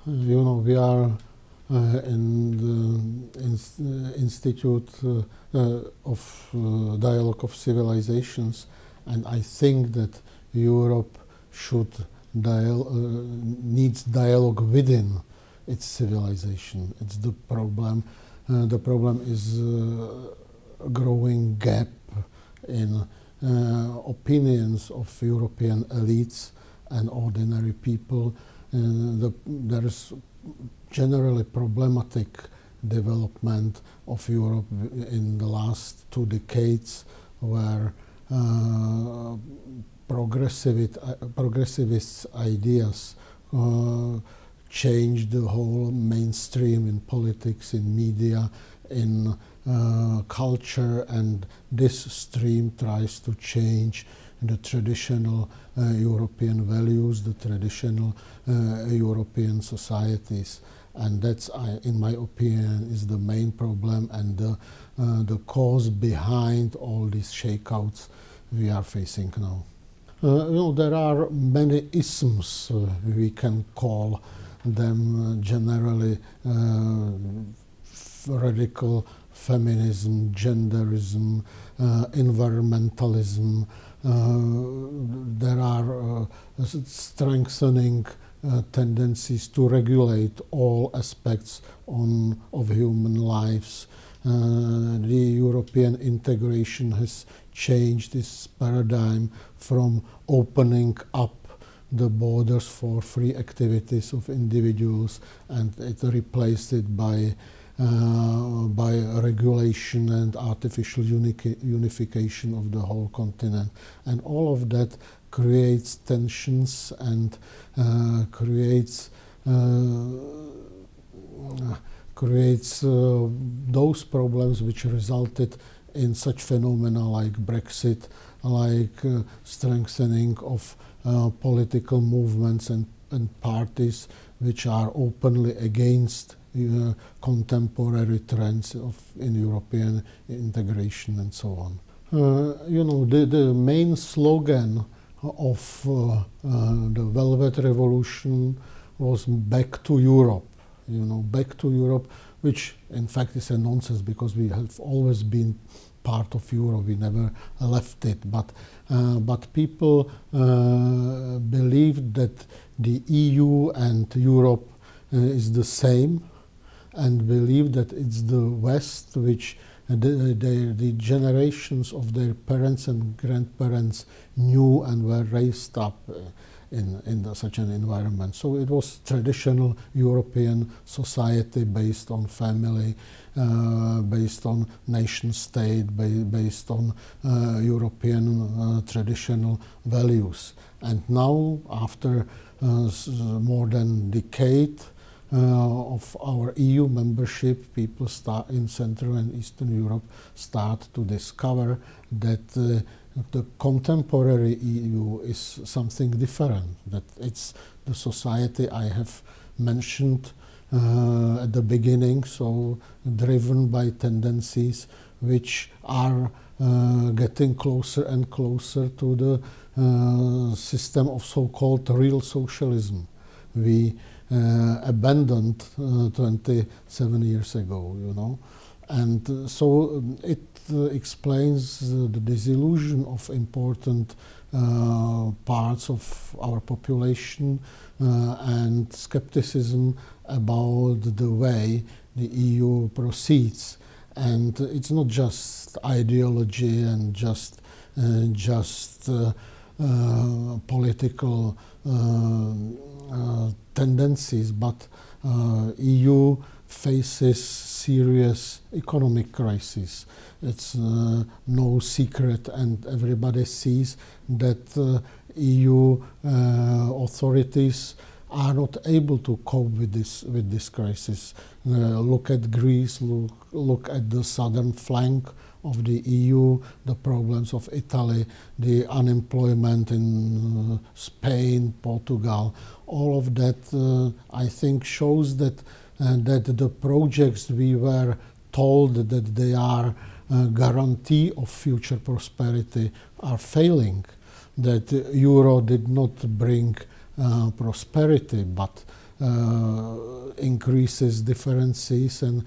We are in the Institute of Dialogue of Civilizations, and I think that Europe needs dialogue within its civilization. It's the problem. The problem is a growing gap in opinions of European elites and ordinary people. There is generally problematic development of Europe in the last 2 decades, where progressivist ideas changed the whole mainstream in politics, in media, in culture, and this stream tries to change the traditional European values, the traditional European societies. And that's, in my opinion, is the main problem and the cause behind all these shakeouts we are facing now. There are many isms, we can call them generally, radical feminism, genderism, environmentalism. There are strengthening tendencies to regulate all aspects of human lives. The European integration has changed this paradigm from opening up the borders for free activities of individuals, and it replaced it by regulation and artificial unification of the whole continent. And all of that creates tensions and creates those problems which resulted in such phenomena like Brexit, like strengthening of political movements and parties which are openly against contemporary trends in European integration and so on. The main slogan of the Velvet Revolution was "Back to Europe." Back to Europe, which in fact is a nonsense because we have always been part of Europe. We never left it, but people believed that the EU and Europe is the same, and believed that it's the West which the generations of their parents and grandparents knew and were raised up in such an environment. So it was traditional European society based on family, based on nation state, based on European traditional values. And now, after more than a decade of our EU membership, people in Central and Eastern Europe start to discover that the contemporary EU is something different, that it's the society I have mentioned at the beginning, so driven by tendencies which are getting closer and closer to the system of so-called real socialism we abandoned 27 years ago, And so it explains the disillusion of important parts of our population and skepticism about the way the EU proceeds. And it's not just ideology and just political tendencies, but EU faces serious economic crisis. It's no secret, and everybody sees that EU authorities are not able to cope with this crisis. Look at Greece, look at the southern flank of the EU, the problems of Italy, the unemployment in Spain, Portugal. All of that, I think, shows that the projects we were told that they are a guarantee of future prosperity are failing, that euro did not bring prosperity, but increases differences and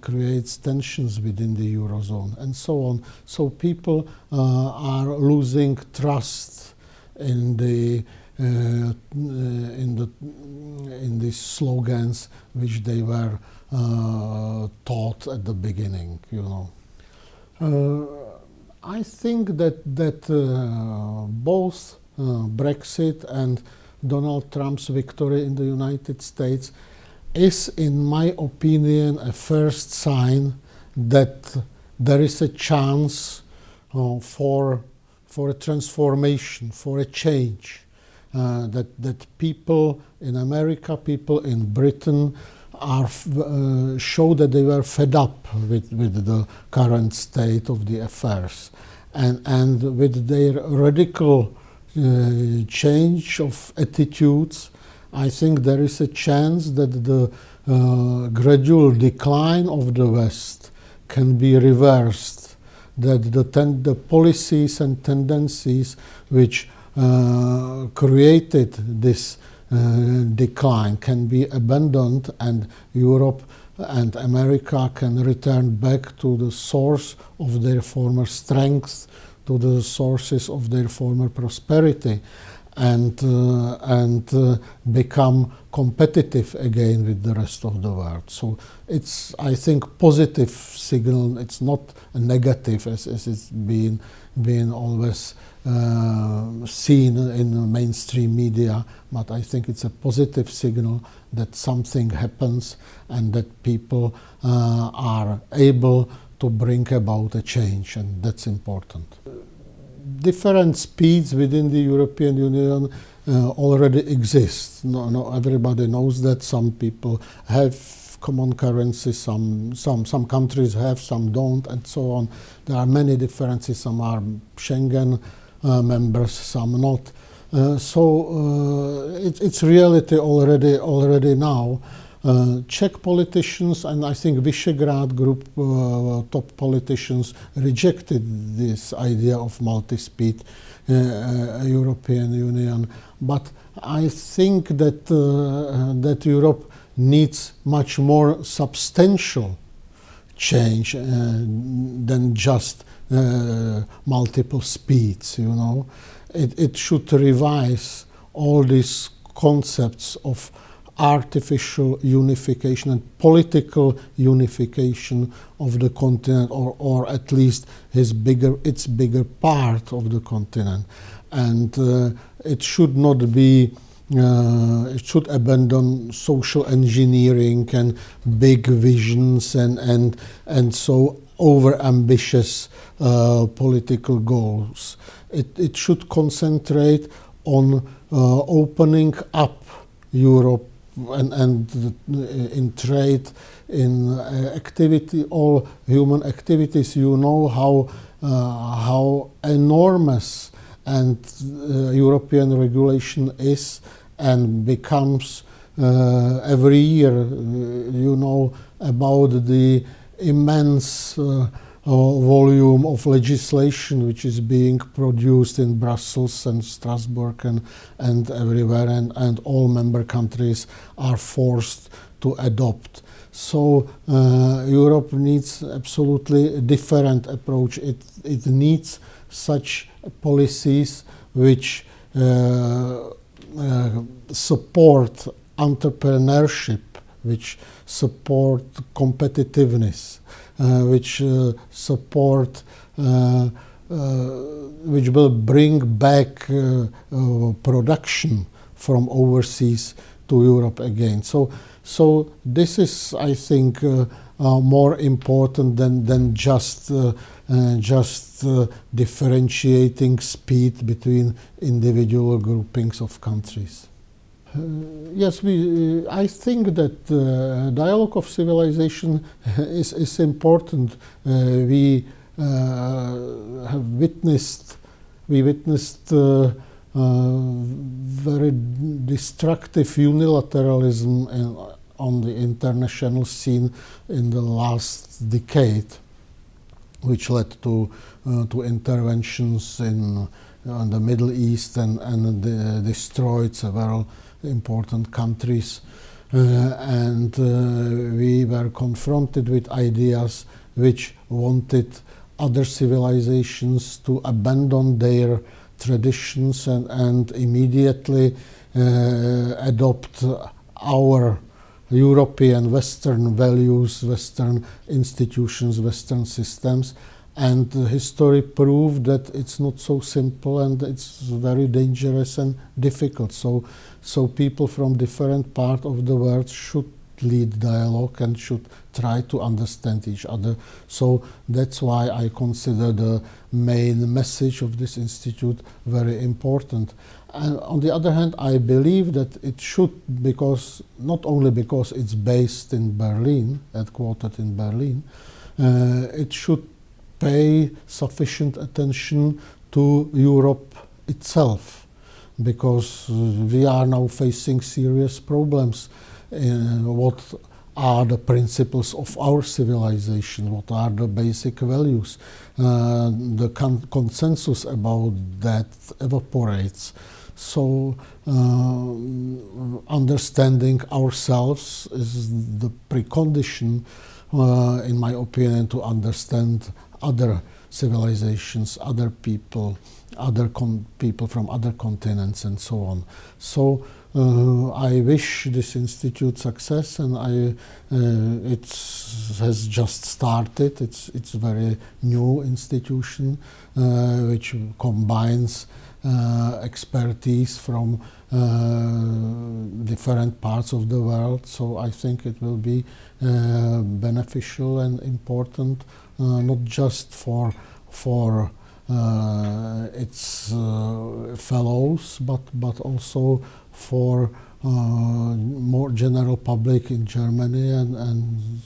creates tensions within the Eurozone and so on. So people are losing trust in the slogans which they were taught at the beginning, you know. I think that both Brexit and Donald Trump's victory in the United States is, in my opinion, a first sign that there is a chance for a transformation, for a change. That people in America, people in Britain show that they were fed up with the current state of the affairs, and with their radical change of attitudes, I think there is a chance that the gradual decline of the West can be reversed, that the policies and tendencies which created this decline can be abandoned, and Europe and America can return back to the source of their former strength, to the sources of their former prosperity, and become competitive again with the rest of the world. So it's, I think, positive signal. It's not a negative as it's been always seen in the mainstream media, but I think it's a positive signal that something happens and that people are able to bring about a change, and that's important. Different speeds within the European Union already exist. No, everybody knows that. Some people have common currency, some countries have, some don't, and so on. There are many differences. Some are Schengen members, some not. It's reality already now. Czech politicians and I think Visegrad Group top politicians rejected this idea of multi-speed European Union. But I think that that Europe needs much more substantial change than just multiple speeds. You know, it should revise all these concepts of artificial unification and political unification of the continent, or at least its bigger part of the continent, and it should not be. It should abandon social engineering and big visions and so over-ambitious political goals. It should concentrate on opening up Europe and in trade, in activity, all human activities. You know how enormous and European regulation is and becomes every year. You know about the immense volume of legislation which is being produced in Brussels and Strasbourg and everywhere, and all member countries are forced to adopt. So Europe needs absolutely a different approach. It needs such policies which support entrepreneurship, which support competitiveness, which support, which will bring back production from overseas to Europe again. So this is, I think, more important than just differentiating speed between individual groupings of countries. Yes, I think that dialogue of civilization is important. We witnessed very destructive unilateralism on the international scene in the last decade, which led to interventions in on the Middle East and destroyed several important countries. And we were confronted with ideas which wanted other civilizations to abandon their traditions and immediately adopt our European Western values, Western institutions, Western systems. And history proved that it's not so simple and it's very dangerous and difficult. So people from different parts of the world should lead dialogue and should try to understand each other. So that's why I consider the main message of this institute very important. And on the other hand, I believe that it should, because not only because it's based in Berlin, headquartered in Berlin, it should pay sufficient attention to Europe itself, because we are now facing serious problems. What are the principles of our civilization? What are the basic values? The consensus about that evaporates. So understanding ourselves is the precondition, in my opinion, to understand other civilizations, other people, people from other continents, and so on. So I wish this institute success, and it has just started. It's a very new institution which combines expertise from different parts of the world. So I think it will be beneficial and important, not just for its fellows, but also for more general public in Germany and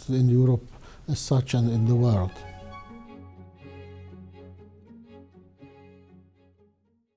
in Europe as such and in the world.